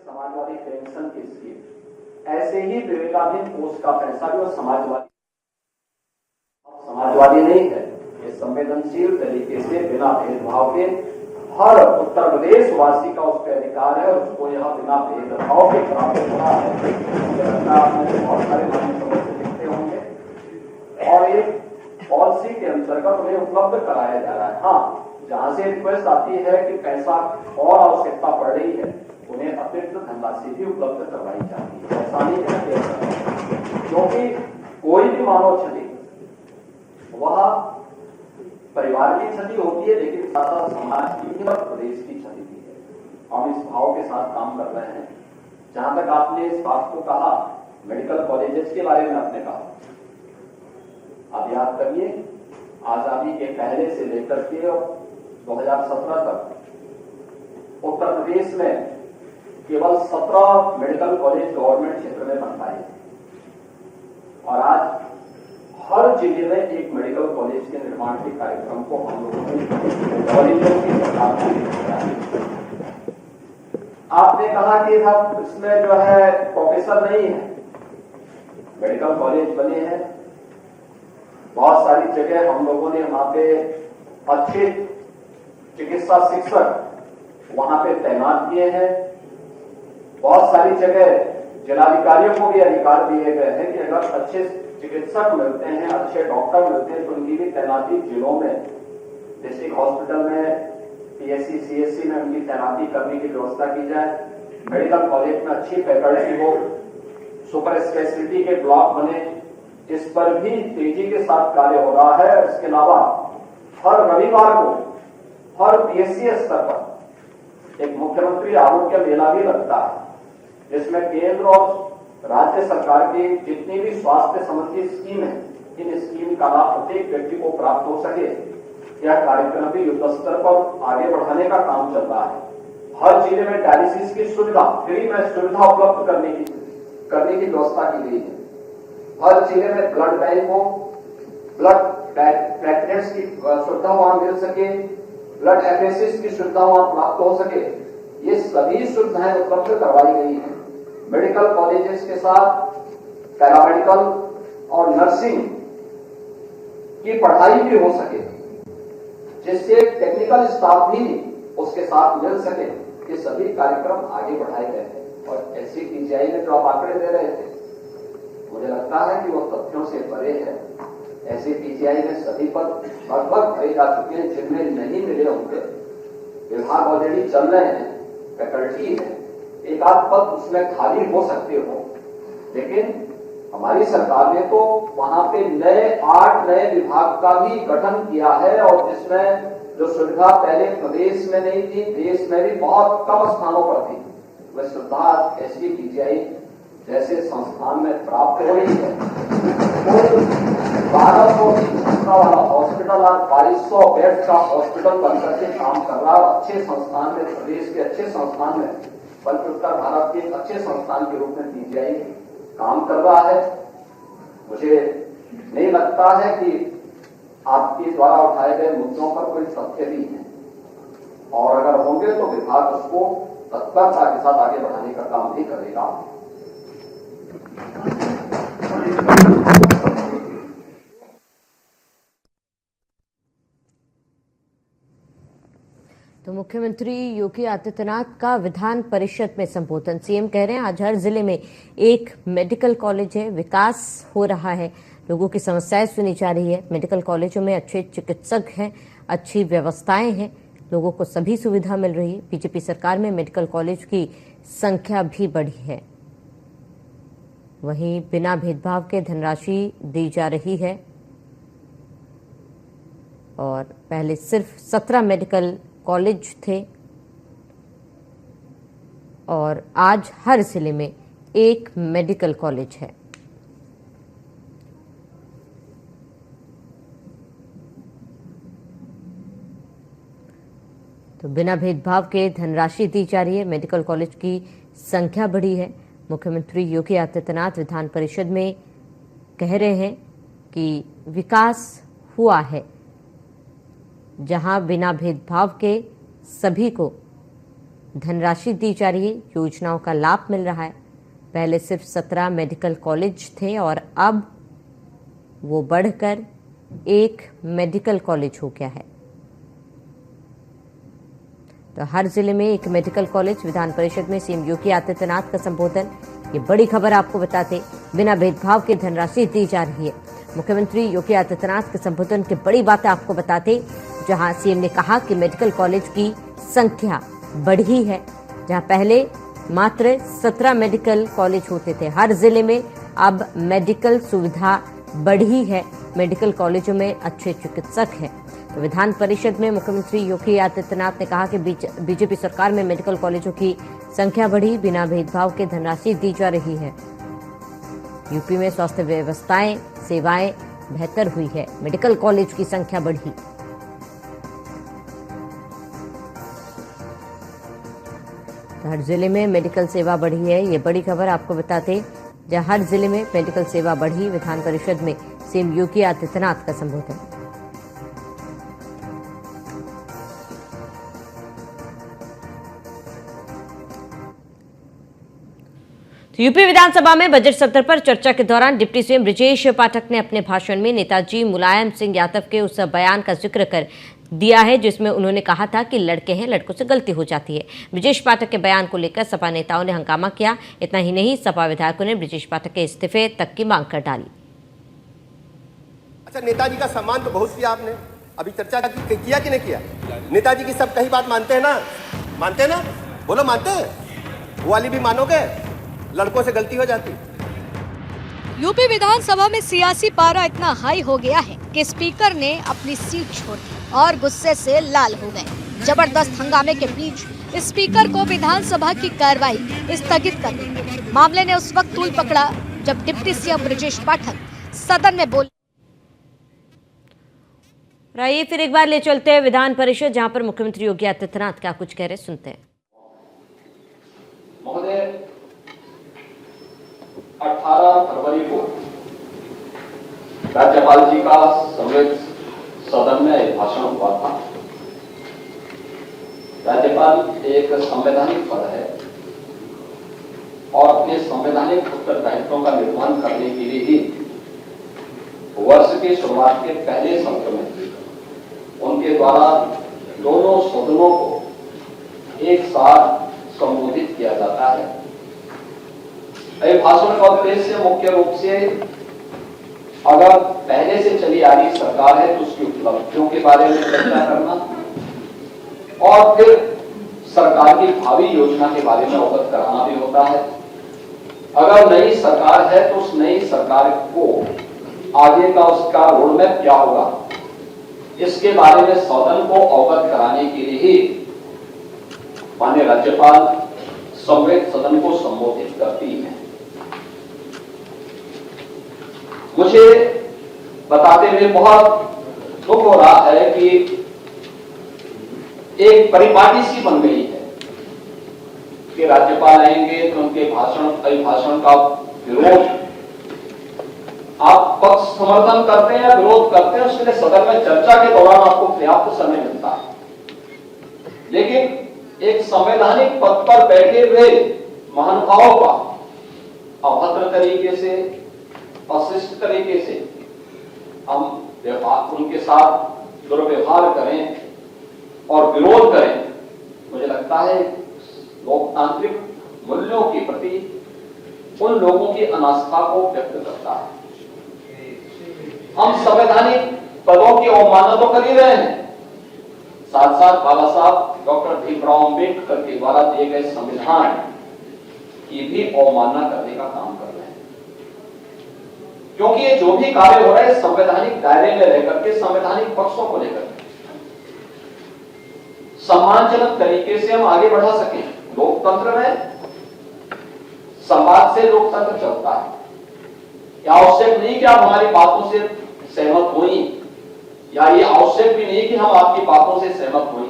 Samajwadi pension की scheme, ऐसे ही विवेकाधीन कोष का पैसा भी वो समाजवादी नहीं है। ये संवेदनशील तरीके से बिना भेदभाव के हर उत्तर प्रदेश वासी का उस पर अधिकार है और उसको यह बिना भेदभाव के प्राप्त हुआ है। आपने बहुत सारे माध्यमों से लिखते होंगे और एक पॉलिसी के अंतर्गत उन्हें उपलब्ध कराया जा रहा है। हाँ, जहां से रिक्वेस्ट आती है कि पैसा और आवश्यकता पड़ रही है, उन्हें अतिरिक्त धनराशि भी उपलब्ध करवाई जाती है। ऐसा नहीं कहते, क्योंकि कोई भी मानव क्षति वह परिवार की क्षति होती है, लेकिन साथ साथ समाज की और प्रदेश की क्षति भी है। हम इस भाव के साथ काम कर रहे हैं। जहां तक आपने इस बात को कहा, मेडिकल कॉलेजेस के बारे में आपने कहा, आप याद करिए, आजादी के पहले से लेकर के 2017 तक उत्तर प्रदेश में केवल 17 मेडिकल कॉलेज गवर्नमेंट क्षेत्र में बन पाए और आज हर जिले में एक मेडिकल कॉलेज के निर्माण के कार्यक्रम को हम लोगों ने आपने कहा कि हम इसमें जो है प्रोफेसर नहीं है, मेडिकल कॉलेज बने हैं, बहुत सारी जगह हम लोगों ने वहां पे अच्छे चिकित्सा शिक्षक वहां पे तैनात किए हैं। बहुत सारी जगह जिलाधिकारियों को भी अधिकार दिए गए हैं कि अगर अच्छे चिकित्सक मिलते हैं, अच्छे डॉक्टर मिलते हैं, तो उनकी भी तैनाती जिलों में, डिस्ट्रिक्ट हॉस्पिटल में, पीएससी सीएससी में उनकी तैनाती करने की व्यवस्था की जाए। मेडिकल कॉलेज में अच्छी फैकल्टी हो, सुपर स्पेशलिटी के ब्लॉक बने, इस पर भी तेजी के साथ कार्य हो रहा है। इसके अलावा हर रविवार को हर पीएससी स्तर पर एक मुख्यमंत्री आरोग्य मेला भी लगता है, जिसमें केंद्र और राज्य सरकार की जितनी भी स्वास्थ्य संबंधी स्कीम है, इन स्कीम का लाभ प्रत्येक व्यक्ति को प्राप्त हो सके, यह कार्यक्रम भी युद्ध स्तर पर आगे बढ़ाने का काम चल रहा है। हर जिले में डायलिसिस की सुविधा, फ्री में सुविधा उपलब्ध करने की व्यवस्था की गई है। हर जिले में ब्लड बैंक हो, ब्लड प्लेटलेट्स की सुविधा वहां मिल सके, ब्लड एनालिसिस की सुविधा वहां प्राप्त हो सके, ये सभी सुविधाएं उपलब्ध करवाई गई हैं। मेडिकल कॉलेजेस के साथ पैरामेडिकल और नर्सिंग की पढ़ाई भी हो सके, जिससे टेक्निकल स्टाफ भी उसके साथ मिल सके। ये सभी कार्यक्रम आगे बढ़ाए गए हैं और ऐसी पीजीआई में जो आप आंकड़े दे रहे थे, मुझे लगता है कि वो तथ्यों से परे है। ऐसे पीजीआई में सभी पद लगभग भरे जा चुके हैं, जिनमें नहीं मिले होंगे विभाग ऑलरेडी चल रहे हैं, फैकल्टी है, एक आध पद उसमें खाली हो सकते हो, लेकिन हमारी सरकार ने तो वहां पे 8 नए विभाग का भी गठन किया है और जिसमें जो सुविधा पहले प्रदेश में नहीं थी, देश में भी बहुत कम स्थानों पर थी, वह सुविधा ऐसी पीजीआई जैसे संस्थान में प्राप्त हो रही है। 1200 वाला हॉस्पिटल और 2200 बेड का हॉस्पिटल बनकर के काम कर रहा है। अच्छे संस्थान में, प्रदेश के अच्छे संस्थान में, बल्कि उत्तर भारत के एक अच्छे संस्थान के रूप में पीजीआई काम कर रहा है। मुझे नहीं लगता है कि आपके द्वारा उठाए गए मुद्दों पर कोई तथ्य भी है, और अगर होंगे तो विभाग उसको तत्परता के साथ आगे बढ़ाने का काम भी करेगा। तो मुख्यमंत्री योगी आदित्यनाथ का विधान परिषद में संबोधन। सीएम कह रहे हैं आज हर जिले में एक मेडिकल कॉलेज है, विकास हो रहा है, लोगों की समस्याएं सुनी जा रही है, मेडिकल कॉलेजों में अच्छे चिकित्सक हैं, अच्छी व्यवस्थाएं हैं, लोगों को सभी सुविधा मिल रही है। बीजेपी सरकार में मेडिकल कॉलेज की संख्या भी बढ़ी है। वहीं बिना भेदभाव के धनराशि दी जा रही है और पहले सिर्फ 17 मेडिकल कॉलेज थे और आज हर जिले में एक मेडिकल कॉलेज है। तो बिना भेदभाव के धनराशि दी जा रही है, मेडिकल कॉलेज की संख्या बढ़ी है। मुख्यमंत्री योगी आदित्यनाथ विधान परिषद में कह रहे हैं कि विकास हुआ है, जहां बिना भेदभाव के सभी को धनराशि दी जा रही है, योजनाओं का लाभ मिल रहा है। पहले सिर्फ 17 मेडिकल कॉलेज थे और अब वो बढ़कर 1 मेडिकल कॉलेज हो गया है। तो हर जिले में 1 मेडिकल कॉलेज, विधान परिषद में सीएम योगी आदित्यनाथ का संबोधन। ये बड़ी खबर आपको बताते, बिना भेदभाव के धनराशि दी जा रही है। मुख्यमंत्री योगी आदित्यनाथ के संबोधन की बड़ी बातें आपको बताते, जहां सीएम ने कहा कि मेडिकल कॉलेज की संख्या बढ़ी है। जहां पहले मात्र 17 मेडिकल कॉलेज होते थे, हर जिले में अब मेडिकल सुविधा बढ़ी है। मेडिकल कॉलेजों में अच्छे चिकित्सक हैं। तो विधान परिषद में मुख्यमंत्री योगी आदित्यनाथ ने कहा कि बीजेपी सरकार में मेडिकल कॉलेजों की संख्या बढ़ी, बिना भेदभाव के धनराशि दी जा रही है। यूपी में स्वास्थ्य व्यवस्थाएं, सेवाएं बेहतर हुई है, मेडिकल कॉलेज की संख्या बढ़ी। तो हर जिले में मेडिकल सेवा बढ़ी है, ये बड़ी खबर आपको बताते, जहां हर जिले में मेडिकल सेवा बढ़ी। विधान परिषद में सीएम योगी आदित्यनाथ का संबोधन। यूपी विधानसभा में बजट सत्र पर चर्चा के दौरान डिप्टी सीएम बृजेश पाठक ने अपने भाषण में नेताजी मुलायम सिंह यादव के उस बयान का जिक्र कर दिया है जिसमें उन्होंने कहा था कि लड़के हैं, लड़कों से गलती हो जाती है। बृजेश पाठक के बयान को लेकर सपा नेताओं ने हंगामा किया। इतना ही नहीं, सपा विधायकों ने बृजेश पाठक के इस्तीफे तक की मांग कर डाली। अच्छा, नेताजी का सम्मान तो बहुत किया आपने, अभी चर्चा किया कि नहीं किया? नेताजी की सब कही बात मानते हैं ना? मानते हैं ना? बोलो मानते हैं? वो वाली भी मानोगे? लड़कों से गलती हो जाती। यूपी विधानसभा में सियासी पारा इतना हाई हो गया है कि स्पीकर ने अपनी सीट छोड़ दी और गुस्से से लाल हो गए। जबरदस्त हंगामे के बीच स्पीकर को विधानसभा की कार्रवाई स्थगित कर दी। मामले ने उस वक्त तूल पकड़ा जब डिप्टी सीएम बृजेश पाठक सदन में बोले। आइए फिर एक बार ले चलते हैं विधान परिषद, जहां पर मुख्यमंत्री योगी आदित्यनाथ क्या कुछ कह रहे, सुनते हैं। महोदय, 18 फरवरी को राज्यपाल जी का संविधान सदन में भाषण हुआ था। राज्यपाल एक संवैधानिक पद है और अपने संवैधानिक उत्तरदायित्वों का निर्वहन करने के लिए ही वर्ष की शुरुआत के पहले सत्र में उनके द्वारा दोनों सदनों को एक साथ संबोधित किया जाता है। भाषण का उद्देश्य मुख्य रूप से अगर पहले से चली आ रही सरकार है तो उसकी उपलब्धियों के बारे में चर्चा करना और फिर सरकार की भावी योजना के बारे में अवगत कराना भी होता है। अगर नई सरकार है तो उस नई सरकार को आगे का उसका रोड मैप क्या होगा, इसके बारे में सदन को अवगत कराने के लिए ही माननीय राज्यपाल संवैधानिक सदन को संबोधित करती है। मुझे बताते हुए बहुत दुख हो रहा है कि एक परिपाटी सी बन गई है कि राज्यपाल आएंगे तो उनके अभिभाषण का विरोध, आप पक्ष समर्थन करते हैं या विरोध करते हैं, उसके लिए सदन में चर्चा के दौरान आपको पर्याप्त समय मिलता है। लेकिन एक संवैधानिक पद पर बैठे हुए महानुभावों का अभद्र तरीके से, अशिष्ट तरीके से हम उनके साथ दुर्व्यवहार करें और विरोध करें, मुझे लगता है लोकतांत्रिक मूल्यों के प्रति उन लोगों की अनास्था को व्यक्त करता है। हम संवैधानिक पदों की अवमानना तो कर ही रहे हैं, साथ साथ बाबा साहब डॉक्टर भीमराव अम्बेडकर के द्वारा दिए गए संविधान की भी अवमानना करने का काम कर रहे हैं, क्योंकि ये जो भी कार्य हो रहा है संवैधानिक दायरे में रहकर के संवैधानिक पक्षों को लेकर सम्मानजनक तरीके से हम आगे बढ़ा सकें। लोकतंत्र में संवाद से लोकतंत्र चलता है। यह आवश्यक नहीं कि आप हमारी बातों से सहमत हों, या ये आवश्यक भी नहीं कि हम आपकी बातों से सहमत हों,